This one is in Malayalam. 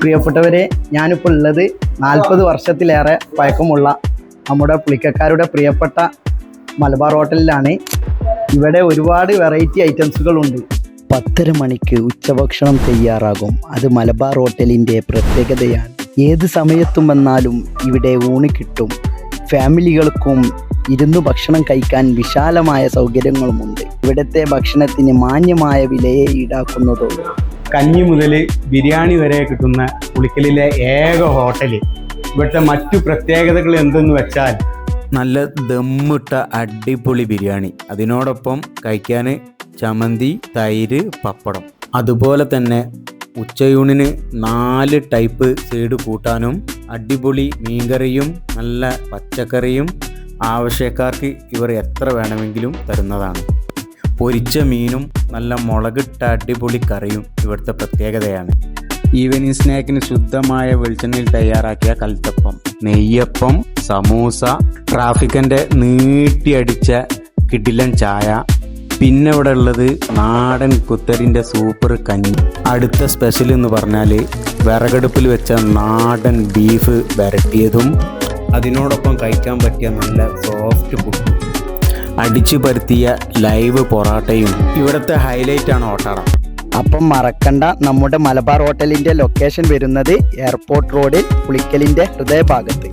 പ്രിയപ്പെട്ടവരെ, ഞാനിപ്പോൾ ഉള്ളത് 40 വർഷത്തിലേറെ പഴക്കമുള്ള നമ്മുടെ പുളിക്കക്കാരുടെ പ്രിയപ്പെട്ട മലബാർ ഹോട്ടലിലാണ്. ഇവിടെ ഒരുപാട് വെറൈറ്റി ഐറ്റംസുകളുണ്ട്. 10:30 മണിക്ക് ഉച്ചഭക്ഷണം തയ്യാറാകും. അത് മലബാർ ഹോട്ടലിൻ്റെ പ്രത്യേകതയാണ്. ഏത് സമയത്തും വന്നാലും ഇവിടെ ഊണ് കിട്ടും. ഫാമിലികൾക്കും ഇരുന്ന് ഭക്ഷണം കഴിക്കാൻ വിശാലമായ സൗകര്യങ്ങളുമുണ്ട്. ഇവിടുത്തെ ഭക്ഷണത്തിന് മാന്യമായ വിലയെ ഈടാക്കുന്നതുള്ളൂ. കഞ്ഞി മുതൽ ബിരിയാണി വരെ കിട്ടുന്ന പുളിക്കലിലെ ഏക ഹോട്ടൽ. ഇവിടുത്തെ മറ്റു പ്രത്യേകതകൾ എന്തെന്ന് വെച്ചാൽ നല്ല ദമ്മിട്ട അടിപൊളി ബിരിയാണി, അതിനോടൊപ്പം കഴിക്കാൻ ചമ്മന്തി, തൈര്, പപ്പടം. അതുപോലെ തന്നെ ഉച്ചയൂണിന് 4 ടൈപ്പ് സൈഡ് കൂട്ടാനും അടിപൊളി മീൻകറിയും നല്ല പച്ചക്കറിയും ആവശ്യക്കാർക്ക് ഇവർ എത്ര വേണമെങ്കിലും തരുന്നതാണ്. പൊരിച്ച മീനും നല്ല മുളകിട്ട അടിപൊളി കറിയും ഇവിടുത്തെ പ്രത്യേകതയാണ്. ഈവനിങ് സ്നാക്കിന് ശുദ്ധമായ വെളിച്ചെണ്ണയിൽ തയ്യാറാക്കിയ കൽത്തപ്പം, നെയ്യപ്പം, സമൂസ, ട്രാഫിക്കിൻ്റെ നീട്ടിയടിച്ച കിടിലൻ ചായ, പിന്നെ ഇവിടെ ഉള്ളത് നാടൻ കുത്തരിൻ്റെ സൂപ്പർ കഞ്ഞി. അടുത്ത സ്പെഷ്യൽ എന്ന് പറഞ്ഞാൽ വിറകടുപ്പിൽ വെച്ച നാടൻ ബീഫ് വരട്ടിയതും അതിനോടൊപ്പം കഴിക്കാൻ പറ്റിയ നല്ല സോഫ്റ്റ് പുട്ടും, അടിച്ചു പരത്തിയ ലൈവ് പൊറാട്ടയും ഇവിടുത്തെ ഹൈലൈറ്റാണ് ഓട്ടട. അപ്പം മറക്കണ്ട, നമ്മുടെ മലബാർ ഹോട്ടലിൻ്റെ ലൊക്കേഷൻ വരുന്നത് എയർപോർട്ട് റോഡിൽ പുളിക്കലിൻ്റെ ഹൃദയഭാഗത്ത്.